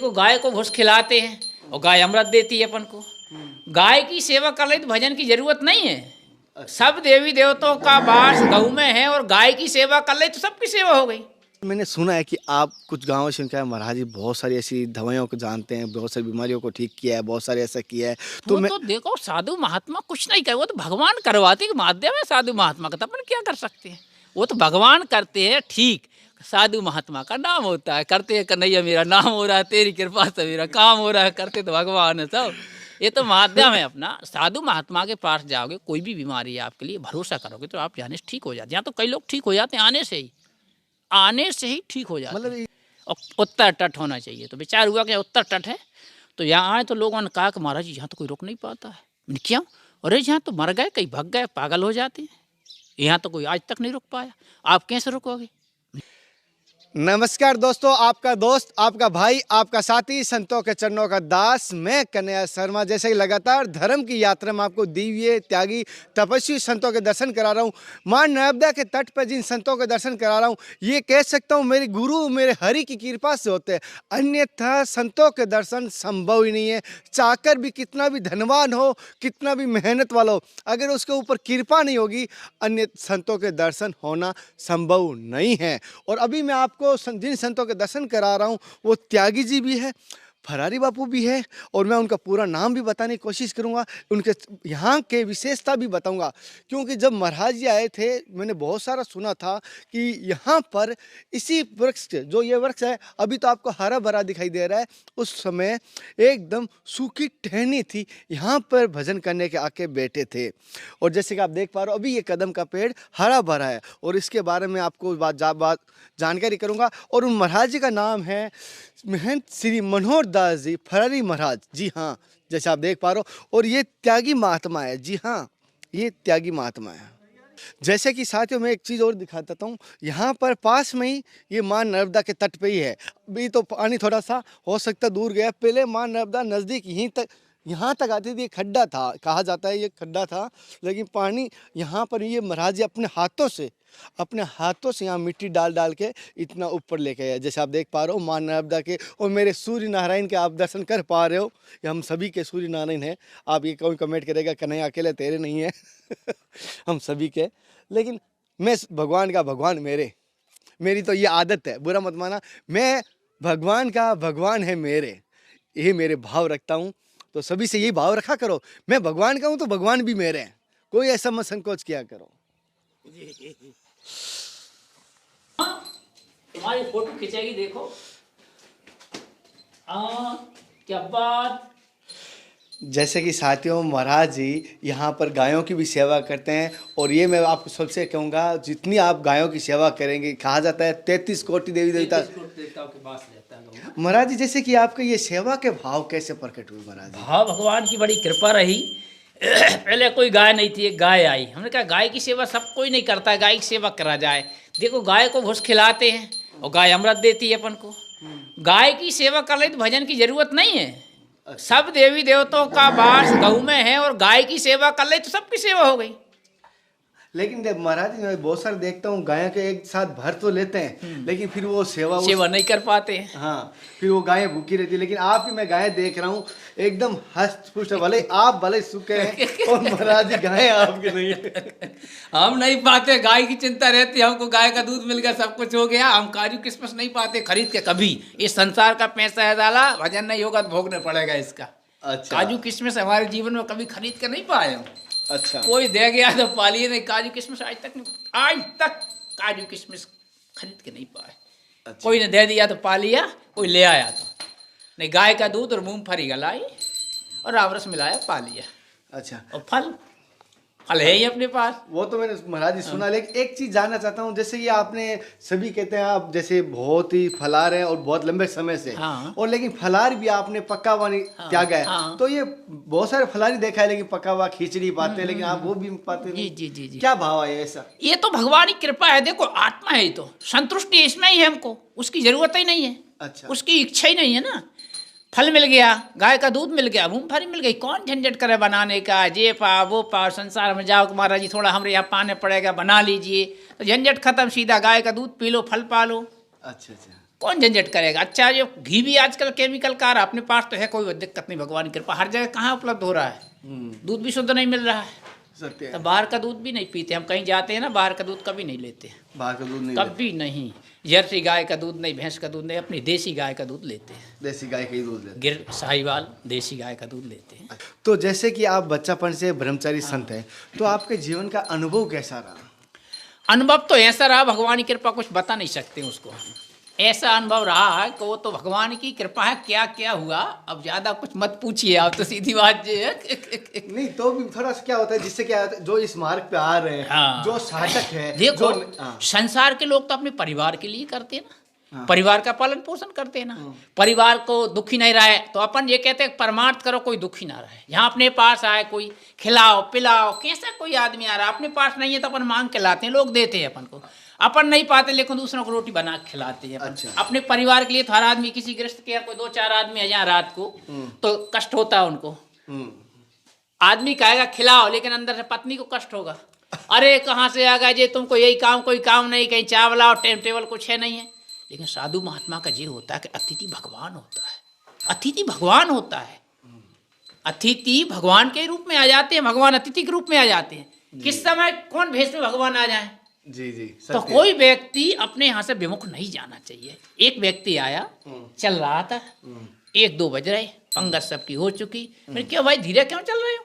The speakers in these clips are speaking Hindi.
देखो गाय को भूस खिलाते हैं और गाय अमृत देती है अपन को। गाय की सेवा कर ले तो भजन की जरूरत नहीं है। सब देवी देवताओं का वास गऊ में है और गाय की सेवा कर ले तो सबकी सेवा हो गई। मैंने सुना है कि आप कुछ गांवों से क्या है, महाराज जी बहुत सारी ऐसी दवाइयों को जानते हैं, बहुत सारी बीमारियों को ठीक किया है, बहुत सारे ऐसा किया है। तो वो तो देखो साधु महात्मा कुछ नहीं करे, वो तो भगवान करवाते के माध्यम है साधु महात्मा का, तो अपन क्या कर सकते हैं। वो तो भगवान करते हैं ठीक, साधु महात्मा का नाम होता है, करते हैं कन्हैया मेरा नाम हो रहा है, तेरी कृपा से मेरा काम हो रहा है, करते तो भगवान है सब। ये तो माध्यम है अपना। साधु महात्मा के पास जाओगे, कोई भी बीमारी है आपके लिए, भरोसा करोगे तो आप जाने से ठीक हो जाते हैं। यहाँ तो कई लोग ठीक हो जाते हैं आने से ही ठीक हो जाते मतलब हैं। और उत्तर तट होना चाहिए। तो विचार हुआ कि उत्तर तट है तो यहाँ आए, तो लोगों ने कहा कि महाराज जी यहाँ तो कोई रोक नहीं पाता है। मैंने क्यों? अरे यहाँ तो मर गए, कहीं भग गए, पागल हो जाते हैं, यहाँ तो कोई आज तक नहीं रुक पाया, आप कैसे रुकोगे? नमस्कार दोस्तों, आपका दोस्त, आपका भाई, आपका साथी, संतों के चरणों का दास, मैं कन्हैया शर्मा। जैसे ही लगातार धर्म की यात्रा में आपको दिव्य त्यागी तपस्वी संतों के दर्शन करा रहा हूँ, मां नर्मदा के तट पर जिन संतों के दर्शन करा रहा हूँ, ये कह सकता हूँ मेरे गुरु, मेरे हरि की कृपा से होते हैं। अन्यथा संतों के दर्शन संभव ही नहीं है। चाकर भी कितना भी धनवान हो, कितना भी मेहनत वाला हो, अगर उसके ऊपर कृपा नहीं होगी, अन्य संतों के दर्शन होना संभव नहीं है। और अभी मैं आपको जिन संतों के दर्शन करा रहा हूँ वो त्यागी जी भी है, फरारी बापू भी है, और मैं उनका पूरा नाम भी बताने की कोशिश करूंगा, उनके यहाँ के विशेषता भी बताऊंगा। क्योंकि जब महाराज जी आए थे, मैंने बहुत सारा सुना था कि यहाँ पर इसी वृक्ष जो ये वृक्ष है, अभी तो आपको हरा भरा दिखाई दे रहा है, उस समय एकदम सूखी टहनी थी, यहाँ पर भजन करने के आके बैठे थे। और जैसे कि आप देख पा रहे हो, अभी ये कदम का पेड़ हरा भरा है, और इसके बारे में आपको बात जानकारी करूंगा। और उन महाराज जी का नाम है महंत श्री मनोहर दास जी फरारी महाराज। जी हाँ, जैसे आप देख पा रहे हो, और ये त्यागी महात्मा है। जी हाँ, ये त्यागी महात्मा है। जैसे कि साथियों, मैं एक चीज़ और दिखा देता हूँ, यहाँ पर पास में ही ये माँ नर्मदा के तट पे ही है। अभी तो पानी थोड़ा सा हो सकता दूर गया, पहले माँ नर्मदा नज़दीक यहाँ तक आती थी। खड्डा था, कहा जाता है ये खड्डा था, लेकिन पानी यहाँ पर ये महाराज जी अपने हाथों से यहाँ मिट्टी डाल डाल के इतना ऊपर लेके आए। जैसे आप देख पा रहे हो माँ नर्मदा के, और मेरे सूर्य नारायण के आप दर्शन कर पा रहे हो। ये हम सभी के सूर्य नारायण हैं। आप ये कोई कमेंट करेगा कन्हैया अकेले तेरे नहीं है हम सभी के। लेकिन मैं भगवान का भगवान, मेरी तो ये आदत है, बुरा मत माना। मैं भगवान का भगवान है मेरे, यही मेरे भाव रखता हूँ। तो सभी से यही भाव रखा करो, मैं भगवान का हूँ तो भगवान भी मेरे हैं, कोई ऐसा मत संकोच किया करो। तुम्हारी फोटो खिंचेगी, देखो क्या बात। जैसे कि साथियों, महाराज जी यहाँ पर गायों की भी सेवा करते हैं, और ये मैं आपको सबसे कहूँगा, जितनी आप गायों की सेवा करेंगे, कहा जाता है 33 कोटि देवी देवता के पास रहता है महाराज जी। जैसे कि आपके ये सेवा के भाव कैसे प्रकट हुए महाराज जी? हाँ, भगवान की बड़ी कृपा रही। पहले कोई गाय नहीं थी, एक गाय आई। हमने कहा गाय की सेवा सब कोई नहीं करता है, गाय की सेवा करा जाए। देखो गाय को भूस खिलाते हैं और गाय अमृत देती है अपन को। गाय की सेवा कर ले तो भजन की जरूरत नहीं है। सब देवी देवताओं का वास गऊ में है और गाय की सेवा कर ले तो सबकी सेवा हो गई। लेकिन जब महाराज जी, मैं बहुत सारे देखता हूँ गायों के एक साथ भर तो लेते हैं, लेकिन फिर वो सेवा नहीं कर पाते हैं। हाँ, फिर वो गायें भूखी रहती है। लेकिन आपकी मैं गायें देख रहा हूँ एकदम हस्त पुष्ट, भले सूखे हैं, और महाराज जी गायें आपके नहीं है। हम नहीं पाते, गाय की चिंता रहती है हमको, गाय का दूध मिल गया सब कुछ हो गया। हम काजू किशमिश नहीं पाते खरीद के कभी। इस संसार का पैसा है डाला, भजन नहीं होगा तो भोगना पड़ेगा इसका। अच्छा। काजू किशमिश हमारे जीवन में कभी खरीद के नहीं पाए हम। अच्छा। कोई दे गया तो पालिए, नहीं काजू किशमिश आज तक काजू किशमिश खरीद के नहीं पाए। अच्छा। कोई ने दे दिया तो पा लिया, कोई ले आया तो नहीं। गाय का दूध और मूंगफली गलाई और आमरस मिलाया, पा लिया। अच्छा। और फल है ही अपने पास। वो तो मैंने महाराज जी सुना। लेकिन एक चीज जानना चाहता हूँ, जैसे ये आपने सभी कहते हैं आप जैसे बहुत ही फलार हैं और बहुत लंबे समय से। हाँ। और लेकिन फलार भी आपने पक्का हुआ नहीं त्यागा है। हाँ। तो ये बहुत सारे फलारी देखा है, लेकिन पक्का हुआ खिचड़ी पाते हैं, लेकिन आप वो भी पाते नहीं। जी जी जी। क्या भाव है ऐसा? ये तो भगवान की कृपा है। देखो आत्मा है, तो संतुष्टि इसमें ही है, हमको उसकी जरूरत ही नहीं है। अच्छा। उसकी इच्छा ही नहीं है ना। फल मिल गया, गाय का दूध मिल गया, मूंगफली मिल गई, कौन झंझट करे बनाने का, जे पा वो पा। संसार में जाओ महाराज जी थोड़ा हमारे यहाँ पाने पड़ेगा, बना लीजिए, तो झंझट खत्म, सीधा गाय का दूध पी लो, फल पा लो। अच्छा अच्छा। कौन झंझट करेगा। अच्छा, जो घी भी आजकल केमिकल का आ रहा है, अपने पास तो है, कोई दिक्कत नहीं, भगवान की कृपा, हर जगह कहाँ उपलब्ध हो रहा है। दूध भी शुद्ध नहीं मिल रहा है, सत्य है। तो बाहर का दूध भी नहीं पीते हम, कहीं जाते हैं ना, बाहर का दूध कभी नहीं लेते, बाहर का दूध नहीं कभी नहीं। जर्सी गाय का दूध नहीं, भैंस का दूध नहीं, अपनी देसी गाय का दूध लेते हैं, देसी गाय का ही दूध लेते गिर साहिवाल देसी गाय का दूध लेते हैं। हैं। तो जैसे कि आप बच्चापन से ब्रह्मचारी संत हैं, तो आपके जीवन का अनुभव कैसा रहा? अनुभव तो ऐसा रहा, भगवान की कृपा, कुछ बता नहीं सकते उसको। ऐसा अनुभव रहा है कि वो तो भगवान की कृपा है, क्या क्या हुआ अब ज़्यादा कुछ मत पूछिए आप, तो सीधी बात ये है। नहीं तो भी थोड़ा सा क्या होता है, जिससे क्या होता है, जो इस मार्ग पे आ रहे हैं, हाँ। जो साधक है, देखो, हाँ। संसार के लोग तो अपने परिवार के लिए करते हैं ना, हाँ। परिवार का पालन पोषण करते हैं ना, परिवार को दुखी नहीं रहे तो अपन ये कहते हैं परमार्थ करो, कोई दुखी ना रहे। यहाँ अपने पास आए कोई, खिलाओ पिलाओ, कैसा कोई आदमी आ रहा है, अपने पास नहीं है तो अपन मांग के लाते हैं, लोग देते हैं अपन को, अपन नहीं पाते लेकिन दूसरों को रोटी बना के खिलाते हैं अपन। अच्छा। अपने परिवार के लिए तो हर आदमी, किसी गृहस्थ के कोई 2-4 आदमी है यहाँ रात को, तो कष्ट होता है उनको। आदमी कहेगा खिलाओ, लेकिन अंदर से पत्नी को कष्ट होगा, अरे कहाँ से आ गए जी, तुमको यही काम, कोई काम नहीं, कहीं चावल लाओ, टाइम टेबल कुछ है नहीं है। लेकिन साधु महात्मा का ये होता है कि अतिथि भगवान होता है, अतिथि भगवान होता है, अतिथि भगवान के रूप में आ जाते हैं, भगवान अतिथि के रूप में आ जाते हैं। किस समय कौन भेष में भगवान आ जाए, जी जी, तो कोई व्यक्ति अपने यहाँ से विमुख नहीं जाना चाहिए। एक व्यक्ति आया, चल रहा था, 1-2 बज रहे, पंगत सबकी हो चुकी, मैंने क्यों भाई धीरे क्यों चल रहे हो?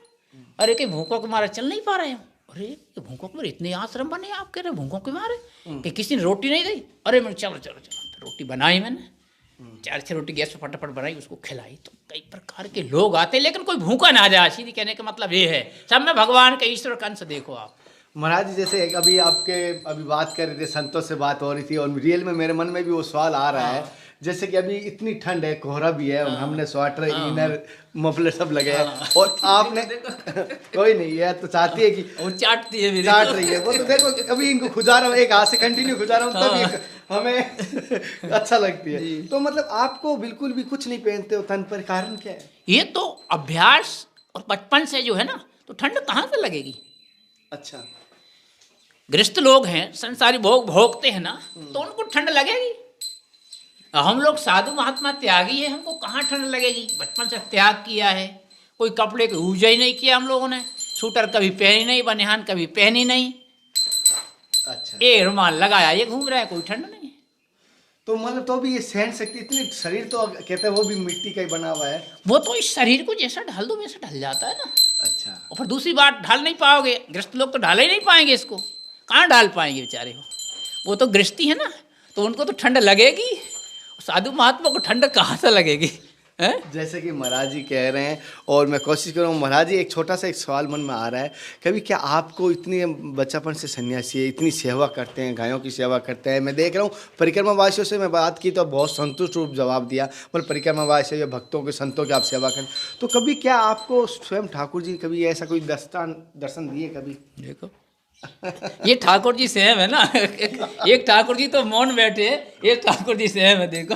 अरे कि भूखों के मारे चल नहीं पा रहे हो। अरे भूखों के मारे इतने आश्रम बने, आप कह रहे भूखों के मारे, कि किसी ने रोटी नहीं दी? अरे मैंने चलो चलो चलो, रोटी बनाई मैंने, 4-6 रोटी गैस पे फटाफट बनाई, उसको खिलाई। तो कई प्रकार के लोग आते, लेकिन कोई भूखा ना जाए, सीधी कहने का मतलब ये है, सब में भगवान के ईश्वर का अंश देखो आप। महाराज जी, जैसे अभी आपके अभी बात कर रहे थे, संतों से बात हो रही थी, और रियल में मेरे मन में भी वो सवाल आ रहा है, जैसे कि अभी इतनी ठंड है, कोहरा भी है, हमने स्वेटर, इनर, मफलर सब लगे हैं, और आपने कोई नहीं है तो चाहती है कि वो चाटती है, चाट रही है वो, तो देखो अभी इनको खुजा रहा हूँ, एक हाथ से कंटिन्यू खुजा रहा हूँ, तब हमें अच्छा लगती है। तो मतलब आपको बिल्कुल भी कुछ नहीं पहनते हो तन पर, कारण क्या है? ये तो अभ्यास और बचपन से जो है ना, तो ठंड कहाँ से लगेगी। अच्छा, गृहस्थ लोग हैं, संसारी भोग भोगते हैं ना, तो उनको ठंड लगेगी। हम लोग साधु महात्मा त्यागी है, हमको कहाँ ठंड लगेगी, बचपन से त्याग किया है, कोई कपड़े की यूज ही नहीं किया हम लोगों ने, सूटर कभी पहनी नहीं, बनियान कभी पहनी नहीं, अच्छा, ये रुमाल लगाया ये घूम रहा है, कोई ठंड नहीं। तो मतलब तो भी ये सहन शक्ति इतनी, शरीर तो कहते हैं वो भी मिट्टी का ही बना हुआ है। वो तो इस शरीर को जैसा ढाल दो वैसा ढल जाता है ना। अच्छा, और फिर दूसरी बात, ढाल नहीं पाओगे, गृहस्थ लोग तो ढाल ही नहीं पाएंगे इसको, कहाँ ढाल पाएंगे बेचारे वो तो गृहस्थी है ना, तो उनको तो ठंड लगेगी, साधु महात्मा को ठंड कहाँ से लगेगी है? जैसे कि महाराज जी कह रहे हैं, और मैं कोशिश कर रहा हूँ, महाराज जी एक छोटा सा एक सवाल मन में आ रहा है, कभी क्या आपको इतनी बच्चापन से सन्यासी है, इतनी सेवा करते हैं, गायों की सेवा करते हैं, मैं देख रहा हूँ परिक्रमा वासियों से मैं बात की तो बहुत संतुष्ट रूप जवाब दिया, मतलब परिक्रमा वासियों या भक्तों के संतों की आप सेवा करें, तो कभी क्या आपको स्वयं ठाकुर जी कभी ऐसा कोई दर्शन दिए कभी? देखो ये ठाकुर जी सेम है ना, एक ठाकुर जी तो मौन बैठे, एक ठाकुर जी सेम है, देखो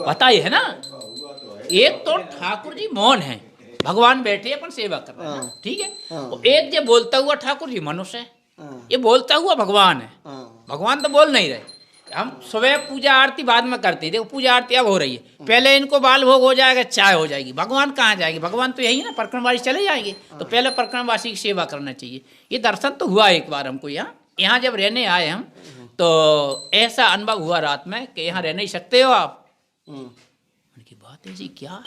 बताइए है ना, एक तो ठाकुर जी मौन है, भगवान बैठे अपन सेवा कर रहे हैं, ठीक है। और एक जो बोलता हुआ ठाकुर जी मनुष्य है, ये बोलता हुआ भगवान है, भगवान तो बोल नहीं रहे। हम सुबह पूजा आरती बाद में करते हैं, देखो पूजा आरती अब हो रही है, पहले इनको बाल भोग हो जाएगा, चाय हो जाएगी, भगवान कहाँ जाएंगे, भगवान तो यही है ना, परिक्रमवासी चले जाएंगे, तो पहले परिक्रमवासी की सेवा करना चाहिए। ये दर्शन तो हुआ एक बार हमको, यहाँ जब रहने आए हम, तो ऐसा अनुभव हुआ रात में कि यहाँ रह नहीं सकते हो आप। उनकी बात है जी क्या,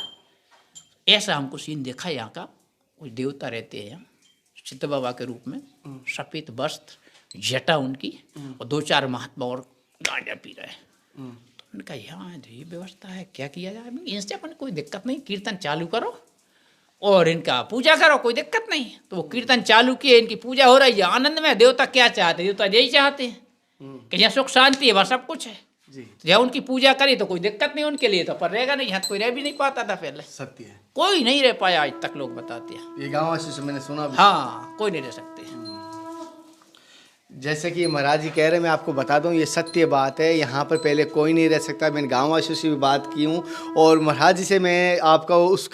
ऐसा हमको सीन देखा यहाँ का, कुछ देवता रहते हैं यहाँ सिद्ध बाबा के रूप में, सफ़ेद वस्त्र, जटा उनकी, और 2-4 महात्मा और गांजा पी रहे हैं। तो उन्होंने कहा यहाँ ये व्यवस्था है, क्या किया जाए, इनसे अपन कोई दिक्कत नहीं, कीर्तन चालू करो और इनका पूजा करो, कोई दिक्कत नहीं। तो वो कीर्तन चालू किए, इनकी पूजा हो रही है आनंद में। देवता क्या चाहते हैं, देवता यही चाहते हैं कि यहाँ सुख शांति है, वह सब कुछ है। जब उनकी पूजा करी तो कोई दिक्कत नहीं उनके लिए, तो पर रहेगा नहीं, यहाँ कोई रह भी नहीं पाता था पहले, सत्य है, कोई नहीं रह पाया आज तक, लोग बताते हैं, ये गाँव वासी से मैंने सुना भी। हाँ कोई नहीं रह सकते। जैसे कि महाराज जी कह रहे हैं, मैं आपको बता दूं ये सत्य बात है। यहाँ पर पहले कोई नहीं रह सकता। मैंने गाँव वासियों से भी बात की हूँ और महाराज जी से मैं आपका उस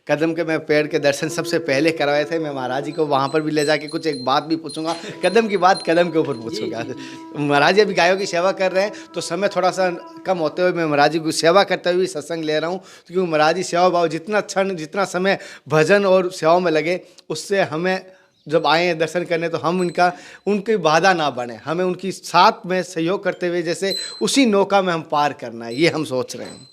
कदम के मैं पेड़ के दर्शन सबसे पहले करवाए थे। मैं महाराज जी को वहाँ पर भी ले जाके कुछ एक बात भी पूछूंगा। कदम की बात कदम के ऊपर पूछूंगा। महाराज जी अभी गायों की सेवा कर रहे हैं तो समय थोड़ा सा कम होते हुए मैं महाराज जी की सेवा करते हुए सत्संग ले रहा हूँ, क्योंकि महाराज जी सेवा भाव जितना क्षण जितना समय भजन और सेवा में लगे, उससे हमें जब आए हैं दर्शन करने तो हम उनकी बाधा ना बने, हमें उनकी साथ में सहयोग करते हुए जैसे उसी नौका में हम पार करना है, ये हम सोच रहे हैं।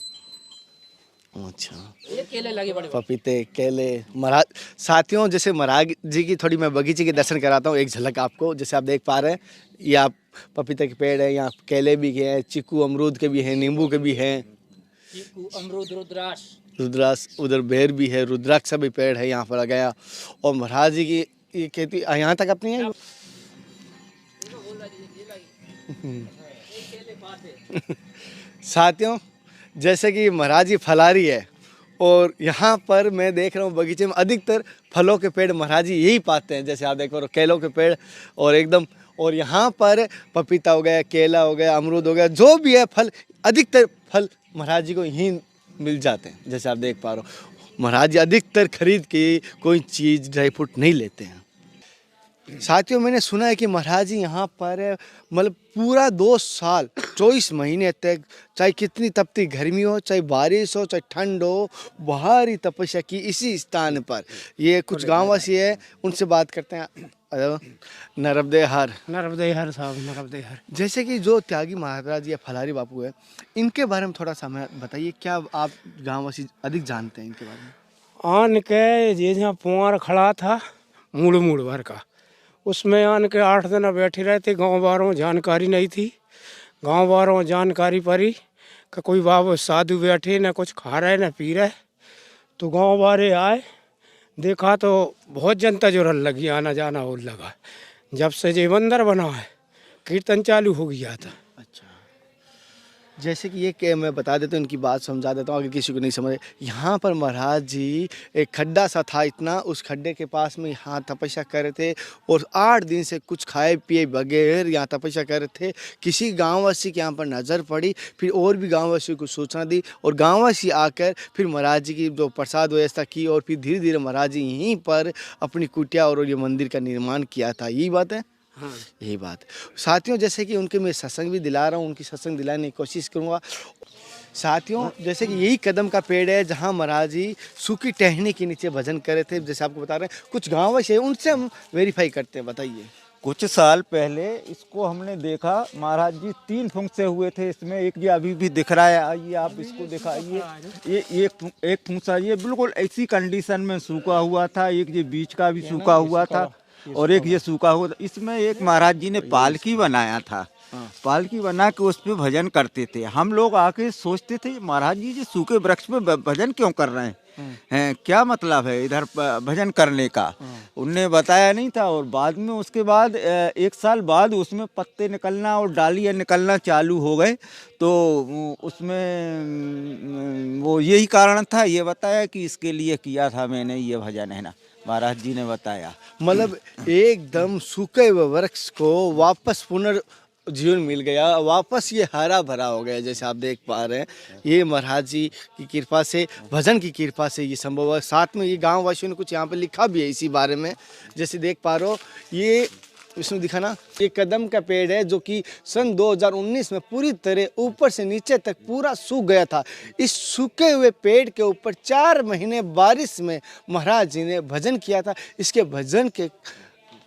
अच्छा, ये केले लगे बड़े पपीते केले महाराज। साथियों, जैसे महाराज जी की थोड़ी मैं बगीचे के दर्शन कराता हूँ, एक झलक आपको। जैसे आप देख पा रहे हैं, ये आप पपीते के पेड़ है, यहाँ केले भी हैं, चीकू अमरूद के भी हैं, नींबू के भी हैं, चीकू अमरूद रुद्राक्ष, उधर बेर भी है, रुद्राक्ष का भी पेड़ है यहाँ पर आ गया। और महाराज जी की ये खेती यहाँ तक अपनी है। साथियों, जैसे कि महाराज जी फलारी है और यहाँ पर मैं देख रहा हूँ बगीचे में अधिकतर फलों के पेड़ महाराज जी यही पाते हैं। जैसे आप देख रहे हो केलों के पेड़ और एकदम, और यहाँ पर पपीता हो गया, केला हो गया, अमरूद हो गया, जो भी है फल, अधिकतर फल महाराज जी को यहीं मिल जाते हैं। जैसे आप देख पा रहे हो, महाराज जी अधिकतर खरीद के कोई चीज़ ड्राई फ्रूट नहीं लेते हैं। साथियों, मैंने सुना है कि महाराज जी यहाँ पर मतलब पूरा 2 साल 24 महीने तक, चाहे कितनी तपती गर्मी हो, चाहे बारिश हो, चाहे ठंड हो, बाहर ही तपस्या की इसी स्थान पर। ये कुछ गाँववासी है, उनसे बात करते हैं। नर्मदे हर साहब, नर्मदे हर। जैसे कि जो त्यागी महाराज या फलारी बापू है, इनके बारे में थोड़ा सा हमें बताइए। क्या आप गाँववासी अधिक जानते हैं इनके बारे में? आन के ये जहाँ पुआर खड़ा था मूड़ भर का, उसमें आन के 8 दिन बैठे रहते। गांव वालों जानकारी नहीं थी, गांव वालों जानकारी पड़ी कि कोई बाबू साधु बैठे, न कुछ खा रहे न पी रहे। तो गांव वाले आए, देखा तो बहुत जनता जोरन लगी, आना जाना हो लगा। जब से ये मंदिर बना है, कीर्तन चालू हो गया था। अच्छा, जैसे कि ये कि मैं बता देता हूँ, इनकी बात समझा देता हूँ, अगर किसी को नहीं समझे। यहाँ पर महाराज जी एक खड्डा सा था इतना, उस खड्डे के पास में यहाँ तपस्या कर रहे थे और 8 दिन से कुछ खाए पिए बगैर यहाँ तपस्या कर रहे थे। किसी गाँववासी के यहाँ पर नज़र पड़ी, फिर और भी गाँववासियों को सूचना दी और गाँववासी आकर फिर महाराज जी की जो प्रसाद व्यवस्था की और फिर धीरे धीरे महाराज जी यहीं पर अपनी कुटिया और ये मंदिर का निर्माण किया था। यही बात है। हाँ, यही बात। साथियों, जैसे कि उनके मैं सत्संग भी दिला रहा हूँ, उनकी सत्संग दिलाने की कोशिश करूँगा। साथियों, जैसे कि यही कदम का पेड़ है जहाँ महाराज जी सूखी टहनी के नीचे भजन कर रहे थे। जैसे आपको बता रहे हैं, कुछ गाँव है उनसे हम वेरीफाई करते हैं। बताइए। कुछ साल पहले इसको हमने देखा, महाराज जी 3 फुंसे हुए थे इसमें। एक ये अभी भी दिख रहा है, आइए आप इसको दिखाइए। ये एक फुंसा ये बिल्कुल ऐसी कंडीशन में सूखा हुआ था, एक ये बीच का भी सूखा हुआ था और एक ये सूखा हुआ था। इसमें एक महाराज जी ने पालकी बनाया था, पालकी बना के उस पर भजन करते थे। हम लोग आके सोचते थे महाराज जी सूखे वृक्ष पे भजन क्यों कर रहे हैं, क्या मतलब है इधर भजन करने का। उनने बताया नहीं था और बाद में उसके बाद 1 साल बाद उसमें पत्ते निकलना और डालियाँ निकलना चालू हो गए। तो उसमें वो यही कारण था, ये बताया कि इसके लिए किया था मैंने ये भजन, है ना, महाराज जी ने बताया। मतलब एकदम सूखे हुए वृक्ष को वापस पुनर्जीवन मिल गया, वापस ये हरा भरा हो गया। जैसे आप देख पा रहे हैं, ये महाराज जी की कृपा से, भजन की कृपा से ये संभव है। साथ में ये गांव वासियों ने कुछ यहाँ पे लिखा भी है इसी बारे में। जैसे देख पा रहे हो, ये इसमें दिखाना, ये कदम का पेड़ है जो कि सन 2019 में पूरी तरह ऊपर से नीचे तक पूरा सूख गया था। इस सूखे हुए पेड़ के ऊपर 4 महीने बारिश में महाराज जी ने भजन किया था। इसके भजन के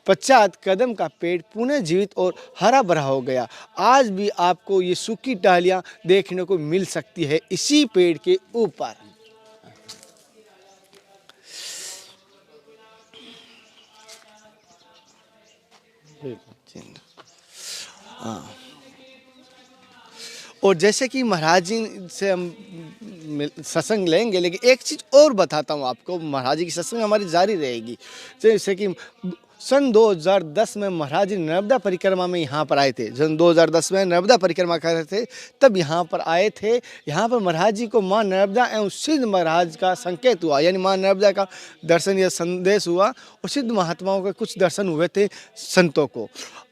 पश्चात कदम का पेड़ पुनः जीवित और हरा भरा हो गया। आज भी आपको ये सूखी डालियां देखने को मिल सकती है इसी पेड़ के ऊपर। हाँ, और जैसे कि महाराज जी से हम सत्संग लेंगे, लेकिन एक चीज़ और बताता हूँ आपको। महाराज जी की सत्संग हमारी जारी रहेगी। जैसे कि सन 2010 में महाराज जी नर्मदा परिक्रमा में यहाँ पर आए थे। सन 2010 में नर्मदा परिक्रमा कर रहे थे, तब यहाँ पर आए थे। यहाँ पर महाराज जी को माँ नर्मदा एवं सिद्ध महाराज का संकेत हुआ, यानी माँ नर्मदा का दर्शन या संदेश हुआ और सिद्ध महात्माओं के कुछ दर्शन हुए थे संतों को।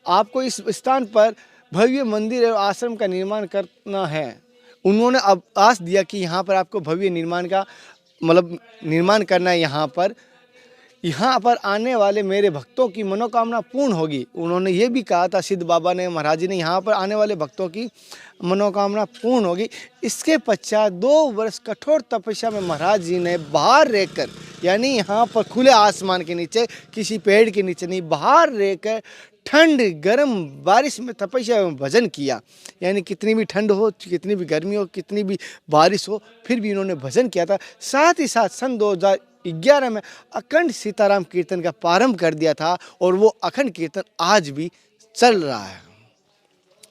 आपको इस स्थान पर भव्य मंदिर एवं आश्रम का निर्माण करना है। उन्होंने अब आस दिया कि यहाँ पर आपको भव्य निर्माण का निर्माण करना है। यहाँ पर आने वाले मेरे भक्तों की मनोकामना पूर्ण होगी। उन्होंने ये भी कहा था, सिद्ध बाबा ने, महाराज जी ने, यहाँ पर आने वाले भक्तों की मनोकामना पूर्ण होगी। इसके पश्चात 2 वर्ष कठोर तपस्या में महाराज जी ने बाहर रहकर, यानी यहाँ पर खुले आसमान के नीचे, किसी पेड़ के नीचे नहीं, बाहर रहकर ठंड गर्म बारिश में तपस्या एवं भजन किया। यानी कितनी भी ठंड हो, कितनी भी गर्मी हो, कितनी भी बारिश हो, फिर भी इन्होंने भजन किया था। साथ ही साथ सन 2011 में अखंड सीताराम कीर्तन का प्रारंभ कर दिया था और वो अखंड कीर्तन आज भी चल रहा है।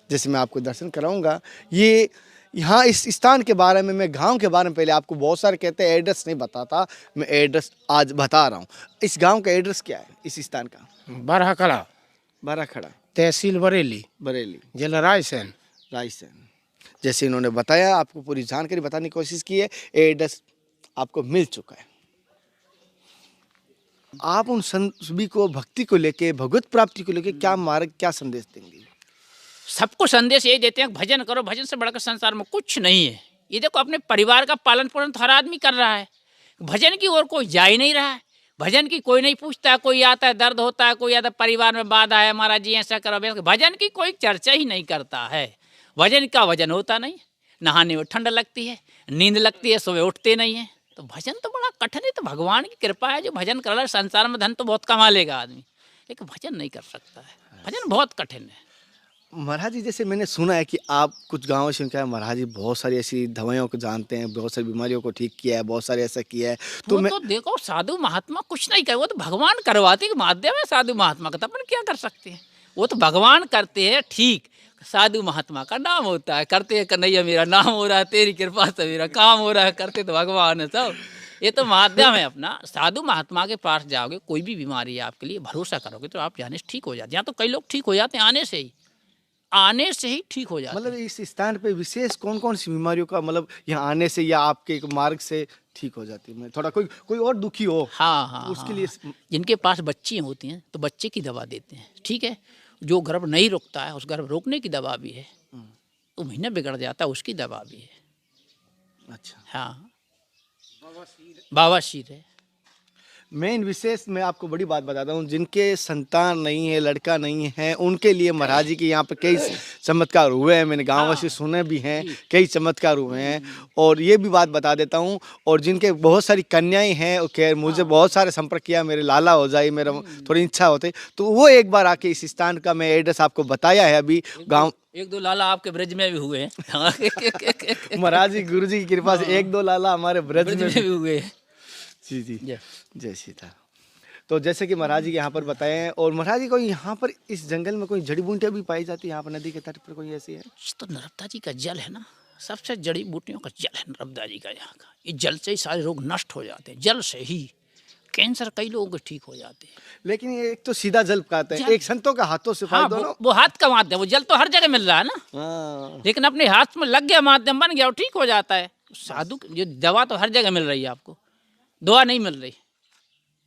जैसे मैं आपको दर्शन कराऊंगा, ये यहाँ इस स्थान के बारे में, मैं गांव के बारे में, पहले आपको बहुत सारे कहते हैं एड्रेस नहीं बताता, मैं एड्रेस आज बता रहा हूँ। इस गांव का एड्रेस क्या है, इस स्थान का? बारहकला, बाराखड़ा, तहसील बरेली, बरेली, जिला रायसेन। जैसे इन्होंने बताया, आपको पूरी जानकारी बताने की कोशिश की है, एड्रेस आपको मिल चुका है। आप उन सभी को भक्ति को लेके, भगवत प्राप्ति को लेके क्या मार्ग, क्या संदेश देंगे? सबको संदेश यही देते हैं, भजन करो, भजन से बढ़कर संसार में कुछ नहीं है। ये देखो, अपने परिवार का पालन पोषण तो हर आदमी कर रहा है, भजन की ओर कोई जा ही नहीं रहा है। भजन की कोई नहीं पूछता, कोई आता है दर्द होता है, कोई आता परिवार में बाधा है, महाराज जी ऐसा करो, भजन की कोई चर्चा ही नहीं करता है। भजन का वजन होता नहीं, नहाने में ठंड लगती है, नींद लगती है, सुबह उठते नहीं है, तो भजन तो बड़ा कठिन है। तो भगवान की कृपा है, जो भजन कर रहा है, संसार में धन तो बहुत कमा लेगा आदमी, लेकिन भजन नहीं कर सकता है, भजन बहुत कठिन है। महाराज जी, जैसे मैंने सुना है कि आप कुछ गाँवों से क्या है, महाराज जी बहुत सारी ऐसी दवाइयों को जानते हैं, बहुत सारी बीमारियों को ठीक किया है, बहुत सारे ऐसा किया है। तो मैं तो देखो, साधु महात्मा कुछ नहीं करे, वो तो भगवान करवाते के माध्यम है साधु महात्मा का, तो अपन क्या कर सकते हैं? वो तो भगवान करते हैं, ठीक। साधु महात्मा का नाम होता है, करते हैं कन्हैया मेरा नाम हो रहा है, तेरी कृपा से मेरा काम हो रहा है, करते तो भगवान है सब। ये तो माध्यम है अपना। साधु महात्मा के पास जाओगे, कोई भी बीमारी है आपके लिए, भरोसा करोगे तो आप जाने से ठीक हो जाते हैं। यहाँ तो कई लोग ठीक हो जाते हैं आने से ही ठीक हो जाता है। इस स्थान पे विशेष कौन कौन सी बीमारियों का यहाँ आने से या आपके एक मार्ग से ठीक हो जाती है? मैं थोड़ा कोई और दुखी हो, हाँ, तो उसके लिए जिनके पास बच्ची होती हैं तो बच्चे की दवा देते हैं, ठीक है। जो गर्भ नहीं रुकता है, उस गर्भ रोकने की दवा भी है। तो महीना बिगड़ जाता है, उसकी दवा भी है। अच्छा, हाँ, बवासीर है। मेन विशेष मैं आपको बड़ी बात बताता हूँ, जिनके संतान नहीं है, लड़का नहीं है, उनके लिए महाराज जी के यहाँ पर कई चमत्कार हुए हैं। मैंने गाँव से सुने भी हैं, कई चमत्कार हुए हैं। और ये भी बात बता देता हूँ, और जिनके बहुत सारी कन्याएं हैं, खैर मुझे बहुत सारे संपर्क किया, मेरे लाला हो जाए, मेरा थोड़ी इच्छा होती, तो वो एक बार आके इस स्थान का मैं एड्रेस आपको बताया है। अभी गाँव 1-2 लाला आपके ब्रज में भी हुए हैं। महाराज जी, गुरु जी की कृपा से 1-2 लाला हमारे ब्रज में भी हुए हैं। जी जी, जय सीता। तो जैसे कि महाराज जी यहाँ पर बताए हैं, और महाराज जी को यहाँ पर इस जंगल में कोई जड़ी बूटियाँ भी पाई जाती है, यहाँ पर नदी के तट पर कोई ऐसी है? तो नर्मदा जी का जल है ना, सबसे जड़ी बूटियों का जल है नर्मदा जी का यहाँ का। ये जल से ही सारे रोग नष्ट हो जाते हैं, जल से ही। कैंसर कई लोगों के ठीक हो जाते हैं। लेकिन ये एक तो सीधा जल पाते हैं, एक संतों का हाथों से हाँ, वो हाथ का माध्यम, वो जल तो हर जगह मिल रहा है ना। हाँ। लेकिन अपने हाथ में लग गया, माध्यम बन गया, वो ठीक हो जाता है। साधु ये दवा तो हर जगह मिल रही है आपको, दुआ नहीं मिल रही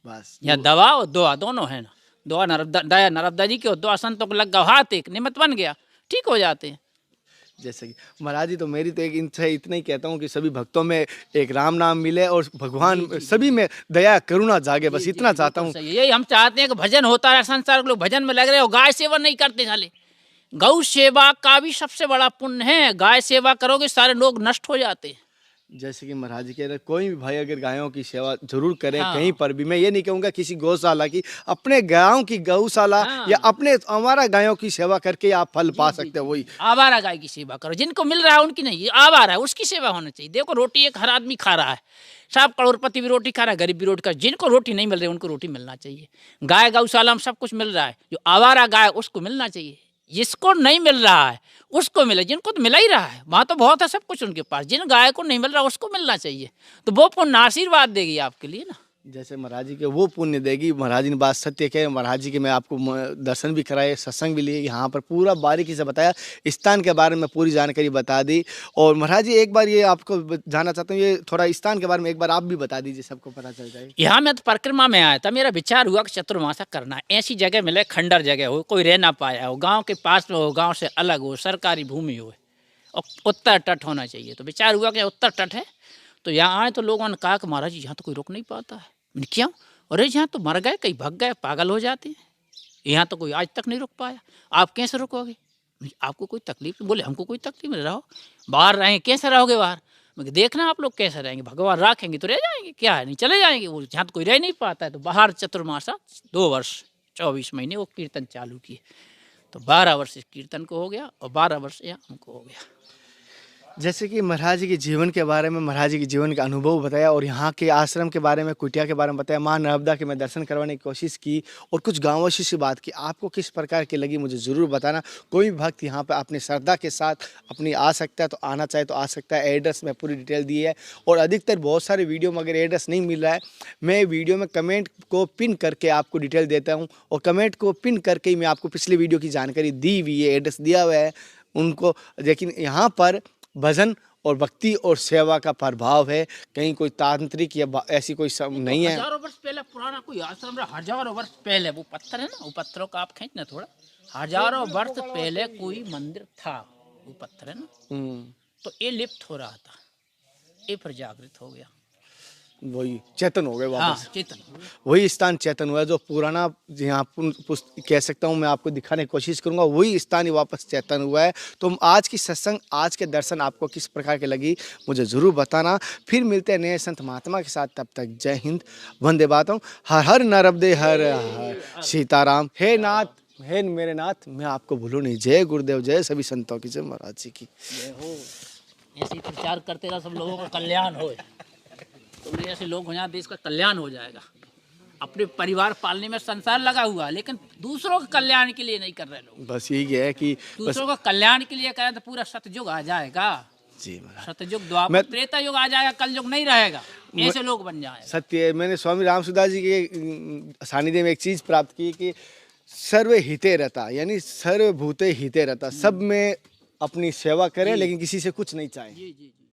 बस। या दवा और दुआ दोनों है ना। दुआ नर्मदा जी की, और दुआ संतों को लग गया, हाथ एक निमित्त बन गया, ठीक हो जाते हैं। जैसे कि महाराज जी, तो मेरी तो एक इच्छा इतना ही कहता हूँ कि सभी भक्तों में एक राम नाम मिले और भगवान सभी में दया करुणा जागे, बस इतना चाहता हूँ। यही हम चाहते हैं कि भजन होता है, संसार के लोग भजन में लग रहे हो, गाय सेवा नहीं करते साले। गौ सेवा का भी सबसे बड़ा पुण्य है, गाय सेवा करोगे सारे लोग नष्ट हो जाते हैं। जैसे कि महाराज जी कह रहे, कोई भी भाई अगर गायों की सेवा जरूर करें, हाँ। कहीं पर भी, मैं ये नहीं कहूँगा किसी गौशाला की, अपने गाँव की गौशाला, हाँ। या अपने हमारा गायों की सेवा करके आप फल पा सकते हो। वही आवारा गाय की सेवा करो, जिनको मिल रहा है उनकी नहीं, आवारा है उसकी सेवा होनी चाहिए। देखो, रोटी एक हर आदमी खा रहा है, सब करोड़पति भी रोटी खा रहा है, गरीब भी रोटी खा, जिनको रोटी नहीं मिल रही उनको रोटी मिलना चाहिए। गाय गौशाला में सब कुछ मिल रहा है, जो आवारा गाय उसको मिलना चाहिए। जिसको नहीं मिल रहा है उसको मिले, जिनको तो मिला ही रहा है, वहाँ तो बहुत है सब कुछ उनके पास, जिन गाय को नहीं मिल रहा उसको मिलना चाहिए। तो वो पुण्य आशीर्वाद देगी आपके लिए ना। जैसे महाराज जी के वो पुण्य देगी, महाराज जी ने बात सत्य कहे, महाराज जी के मैं आपको दर्शन भी कराए, सत्संग भी लिए, यहाँ पर पूरा बारीकी से बताया, स्थान के बारे में पूरी जानकारी बता दी। और महाराज जी एक बार ये आपको जानना चाहता हूँ, ये थोड़ा स्थान के बारे में एक बार आप भी बता दीजिए, सबको पता चल जाए। यहाँ मैं तो परिक्रमा में आया था, मेरा विचार हुआ कि चतुर्मासा करना है, ऐसी जगह मिले खंडर जगह हो, कोई रह ना पाया हो, गाँव के पास में हो, गाँव से अलग हो, सरकारी भूमि हो और उत्तर तट होना चाहिए। तो विचार हुआ कि उत्तर तट है, तो यहाँ आए तो लोगों ने कहा कि महाराज जी यहाँ तो कोई रुक नहीं पाता है। मैंने क्यों? अरे यहाँ तो मर गए, कहीं भग गए, पागल हो जाते हैं, यहाँ तो कोई आज तक नहीं रुक पाया, आप कैसे रुकोगे? आपको कोई तकलीफ? बोले हमको कोई तकलीफ नहीं, रहो, बाहर रहेंगे, कैसे रहोगे बाहर? मैं देखना आप लोग कैसे रहेंगे, भगवान रखेंगे तो रह जाएंगे, क्या है, नहीं चले जाएंगे। वो जहाँ तो कोई रह नहीं पाता है, तो बाहर चतुर्मासा 2 वर्ष 24 महीने वो कीर्तन चालू किए, तो 12 वर्ष इस कीर्तन को हो गया और 12 वर्ष यहाँ हमको हो गया। जैसे कि महाराज जी के जीवन के बारे में, महाराज जी के जीवन का अनुभव बताया, और यहाँ के आश्रम के बारे में, कुटिया के बारे में बताया, माँ नर्मदा के मैं दर्शन करवाने की कोशिश की, और कुछ गाँववासी से बात की। आपको किस प्रकार की लगी मुझे ज़रूर बताना। कोई भी भक्त यहाँ पर अपनी श्रद्धा के साथ अपनी आ सकता है, तो आना चाहे तो आ सकता है। एड्रेस में पूरी डिटेल दी है, और अधिकतर बहुत सारे वीडियो में अगर एड्रेस नहीं मिल रहा है, मैं वीडियो में कमेंट को पिन करके आपको डिटेल देता हूँ, और कमेंट को पिन करके ही मैं आपको पिछले वीडियो की जानकारी दी हुई है, एड्रेस दिया हुआ है उनको। लेकिन यहाँ पर भजन और भक्ति और सेवा का प्रभाव है, कहीं कोई तांत्रिक या ऐसी कोई नहीं है। हजारों वर्ष पहले पुराना कोई आश्रम रहा, हजारों वर्ष पहले, वो पत्थर है ना, वो पत्थरों का आप खींचना थोड़ा, हजारों वर्ष पहले कोई मंदिर था, वो पत्थर है ना, तो ये लिप्त हो रहा था, ये फिर जागृत हो गया, वही चेतन हो गए वापस। हाँ, चेतन। वही स्थान चेतन हुआ, जो पुराना यहाँ कह सकता हूँ मैं, आपको दिखाने की कोशिश करूँगा, वही स्थान ही वापस चेतन हुआ है। तो आज की सत्संग, आज के दर्शन आपको किस प्रकार के लगी मुझे ज़रूर बताना। फिर मिलते हैं नए संत महात्मा के साथ, तब तक जय हिंद, वंदे मातरम, हर हर नर्मदे, हर हर सीताराम। हे नाथ, हे मेरे नाथ, मैं आपको भूलूँ नहीं। जय गुरुदेव, जय सभी संतों की, जय महाराज जी की जय हो। ऐसे ही प्रचार करते रहा, सब लोगों का कल्याण हो, तो ऐसे लोग हो जाए, देश का कल्याण हो जाएगा। अपने परिवार पालने में संसार लगा हुआ है, लेकिन दूसरों के कल्याण के लिए नहीं कर रहे लोग। बस यही है कि दूसरों का कल्याण के लिए करें तो पूरा सतयुग आ जाएगा। जी महाराज, सतयुग, द्वापर, त्रेता युग आ जाएगा, कलयुग नहीं रहेगा, ऐसे लोग बन जाएंगे। सत्य है। मैंने स्वामी रामसुदास जी के सानिध्य में एक चीज़ प्राप्त की कि सर्व हिते रहता, यानी सर्वभूते हिते रहता, सब में अपनी सेवा करें, लेकिन किसी से कुछ नहीं चाहें। जी जी।